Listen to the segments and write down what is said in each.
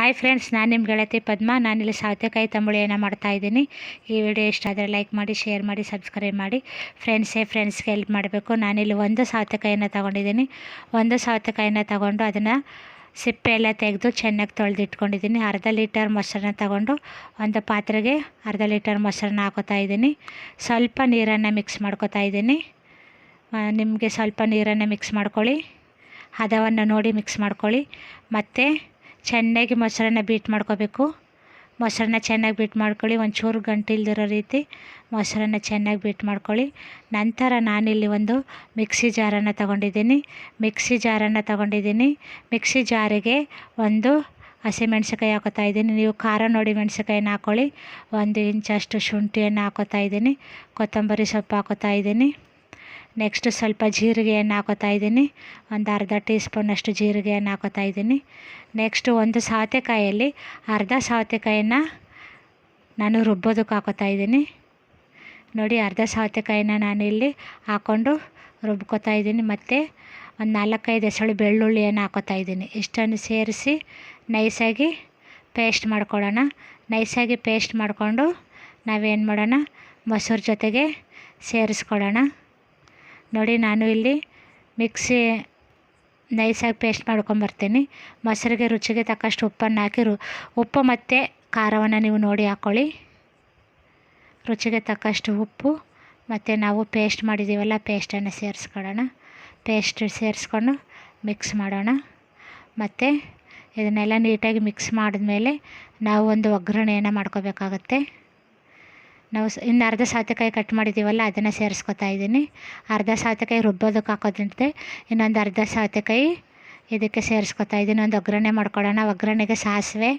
Hi friends, ನಾನು ನಿಮ್ಮ ಗೆಳತಿ ಪದ್ಮ. ನಾನಿಲ್ಲಿ ಸೌತೆಕಾಯಿ ತಂಬುಳಿಯನ್ನು ಮಾಡ್ತಾಯಿದ್ದೀನಿ. ಈ ವಿಡಿಯೋ ಇಷ್ಟ ಆದರೆ ಲೈಕ್ ಮಾಡಿ, ಶೇರ್ ಮಾಡಿ, ಸಬ್ಸ್ಕ್ರೈಬ್ ಮಾಡಿ. ಫ್ರೆಂಡ್ಸ್ಗೆ ಹೆಲ್ಪ್ ಮಾಡಬೇಕು. ನಾನಿಲ್ಲಿ ಒಂದು ಸೌತೆಕಾಯಿಯನ್ನು ತೊಗೊಂಡಿದ್ದೀನಿ. ಒಂದು ಸೌತೆಕಾಯಿನ ತೊಗೊಂಡು ಅದನ್ನು ಸಿಪ್ಪೆ ಎಲ್ಲ ತೆಗೆದು ಚೆನ್ನಾಗಿ ತೊಳೆದಿಟ್ಕೊಂಡಿದ್ದೀನಿ. ಅರ್ಧ ಲೀಟರ್ ಮೊಸರನ್ನ ತೊಗೊಂಡು ಒಂದು ಪಾತ್ರೆಗೆ ಅರ್ಧ ಲೀಟರ್ ಮೊಸರನ್ನ ಹಾಕೋತಾ ಇದ್ದೀನಿ. ಸ್ವಲ್ಪ ನೀರನ್ನು ಮಿಕ್ಸ್ ಮಾಡ್ಕೋತಾ ಇದ್ದೀನಿ. ನಿಮಗೆ ಸ್ವಲ್ಪ ನೀರನ್ನು ಮಿಕ್ಸ್ ಮಾಡ್ಕೊಳ್ಳಿ, ಹದವನ್ನು ನೋಡಿ ಮಿಕ್ಸ್ ಮಾಡ್ಕೊಳ್ಳಿ. ಮತ್ತು ಚೆನ್ನಾಗಿ ಮೊಸರನ್ನ ಬೀಟ್ ಮಾಡ್ಕೋಬೇಕು. ಮೊಸರನ್ನ ಚೆನ್ನಾಗಿ ಬೀಟ್ ಮಾಡ್ಕೊಳ್ಳಿ. ಒಂಚೂರು ಗಂಟಿಲ್ದಿರೋ ರೀತಿ ಮೊಸರನ್ನ ಚೆನ್ನಾಗಿ ಬೀಟ್ ಮಾಡ್ಕೊಳ್ಳಿ. ನಂತರ ನಾನಿಲ್ಲಿ ಒಂದು ಮಿಕ್ಸಿ ಜಾರನ್ನು ತಗೊಂಡಿದ್ದೀನಿ. ಮಿಕ್ಸಿ ಜಾರಿಗೆ ಒಂದು ಹಸಿಮೆಣ್ಸಿಕಾಯಿ ಹಾಕೋತಾ ಇದ್ದೀನಿ. ನೀವು ಖಾರ ನೋಡಿ ಮೆಣಸಿಕಾಯಿನ ಹಾಕ್ಕೊಳ್ಳಿ. 1 ಇಂಚಷ್ಟು ಶುಂಠಿಯನ್ನು ಹಾಕೋತಾ ಇದ್ದೀನಿ. ಕೊತ್ತಂಬರಿ ಸೊಪ್ಪು ಹಾಕೋತಾ ಇದ್ದೀನಿ. ನೆಕ್ಸ್ಟ್ ಸ್ವಲ್ಪ ಜೀರಿಗೆಯನ್ನು ಹಾಕೋತಾ ಇದ್ದೀನಿ. ಒಂದು ಅರ್ಧ ಟೀ ಸ್ಪೂನಷ್ಟು ಜೀರಿಗೆಯನ್ನು ಹಾಕೋತಾ ಇದ್ದೀನಿ. ನೆಕ್ಸ್ಟ್ ಒಂದು ಸೌತೆಕಾಯಲ್ಲಿ ಅರ್ಧ ಸೌತೆಕಾಯಿನ ನಾನು ರುಬ್ಬೋದಕ್ಕೆ ಹಾಕೋತಾ ಇದ್ದೀನಿ. ನೋಡಿ, ಅರ್ಧ ಸೌತೆಕಾಯಿನ ನಾನು ಇಲ್ಲಿ ಹಾಕ್ಕೊಂಡು ರುಬ್ಕೋತಾ ಇದ್ದೀನಿ. ಮತ್ತು ಒಂದು 4-5 ಎಸಳು ಬೆಳ್ಳುಳ್ಳಿಯನ್ನು ಹಾಕೋತಾ ಇದ್ದೀನಿ. ಇಷ್ಟನ್ನು ಸೇರಿಸಿ ನೈಸಾಗಿ ಪೇಸ್ಟ್ ಮಾಡ್ಕೊಳ್ಳೋಣ. ನೈಸಾಗಿ ಪೇಸ್ಟ್ ಮಾಡಿಕೊಂಡು ನಾವೇನು ಮಾಡೋಣ, ಮೊಸರು ಜೊತೆಗೆ ಸೇರಿಸ್ಕೊಳ್ಳೋಣ. ನೋಡಿ, ನಾನು ಇಲ್ಲಿ ಮಿಕ್ಸಿ ನೈಸಾಗಿ ಪೇಸ್ಟ್ ಮಾಡ್ಕೊಂಬರ್ತೀನಿ. ಮೊಸರಿಗೆ ರುಚಿಗೆ ತಕ್ಕಷ್ಟು ಉಪ್ಪನ್ನು ಹಾಕಿ ಉಪ್ಪು ಮತ್ತು ಖಾರವನ್ನು ನೀವು ನೋಡಿ ಹಾಕ್ಕೊಳ್ಳಿ. ರುಚಿಗೆ ತಕ್ಕಷ್ಟು ಉಪ್ಪು ಮತ್ತು ನಾವು ಪೇಸ್ಟ್ ಮಾಡಿದ್ದೀವಲ್ಲ, ಪೇಸ್ಟನ್ನು ಸೇರಿಸ್ಕೊಳ್ಳೋಣ. ಪೇಸ್ಟ್ ಸೇರಿಸ್ಕೊಂಡು ಮಿಕ್ಸ್ ಮಾಡೋಣ. ಮತ್ತು ಇದನ್ನೆಲ್ಲ ನೀಟಾಗಿ ಮಿಕ್ಸ್ ಮಾಡಿದ್ಮೇಲೆ ನಾವು ಒಂದು ಒಗ್ಗರಣೆಯನ್ನು ಮಾಡ್ಕೋಬೇಕಾಗತ್ತೆ. ನಾವು ಇನ್ನು ಅರ್ಧ ಸೌತೆಕಾಯಿ ಕಟ್ ಮಾಡಿದ್ದೀವಲ್ಲ, ಅದನ್ನು ಸೇರಿಸ್ಕೊತಾ ಇದ್ದೀನಿ. ಅರ್ಧ ಸೌತೆಕಾಯಿ ರುಬ್ಬೋದಕ್ಕೆ ಹಾಕೋದಂತೆ, ಇನ್ನೊಂದು ಅರ್ಧ ಸೌತೆಕಾಯಿ ಇದಕ್ಕೆ ಸೇರಿಸ್ಕೊತಾ ಇದ್ದೀನಿ. ಒಂದು ಒಗ್ಗರಣೆ ಮಾಡ್ಕೊಳ್ಳೋಣ. ಒಗ್ಗರಣೆಗೆ ಸಾಸಿವೆ,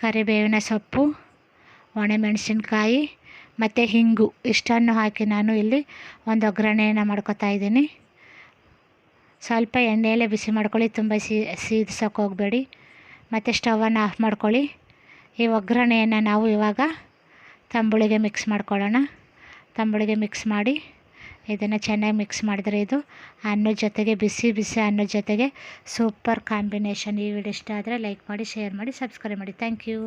ಕರಿಬೇವಿನ ಸೊಪ್ಪು, ಒಣಮೆಣಸಿನ್ಕಾಯಿ ಮತ್ತು ಹಿಂಗು ಇಷ್ಟನ್ನು ಹಾಕಿ ನಾನು ಇಲ್ಲಿ ಒಂದು ಒಗ್ಗರಣೆಯನ್ನು ಮಾಡ್ಕೊತಾ ಇದ್ದೀನಿ. ಸ್ವಲ್ಪ ಎಣ್ಣೆಯಲ್ಲೇ ಬಿಸಿ ಮಾಡ್ಕೊಳ್ಳಿ, ತುಂಬ ಸೀದಿಸೋಕೆ ಹೋಗಬೇಡಿ. ಮತ್ತು ಸ್ಟವನ್ನು ಆಫ್ ಮಾಡ್ಕೊಳ್ಳಿ. ಈ ಒಗ್ಗರಣೆಯನ್ನು ನಾವು ಇವಾಗ ತಂಬುಳಿಗೆ ಮಿಕ್ಸ್ ಮಾಡ್ಕೊಳ್ಳೋಣ. ತಂಬುಳಿಗೆ ಮಿಕ್ಸ್ ಮಾಡಿ ಇದನ್ನು ಚೆನ್ನಾಗಿ ಮಿಕ್ಸ್ ಮಾಡಿದರೆ ಇದು ಅನ್ನದ ಜೊತೆಗೆ, ಬಿಸಿ ಬಿಸಿ ಅನ್ನದ ಜೊತೆಗೆ ಸೂಪರ್ ಕಾಂಬಿನೇಷನ್. ಈ ವಿಡಿಯೋ ಇಷ್ಟ ಆದರೆ ಲೈಕ್ ಮಾಡಿ, ಶೇರ್ ಮಾಡಿ, ಸಬ್ಸ್ಕ್ರೈಬ್ ಮಾಡಿ. Thank you.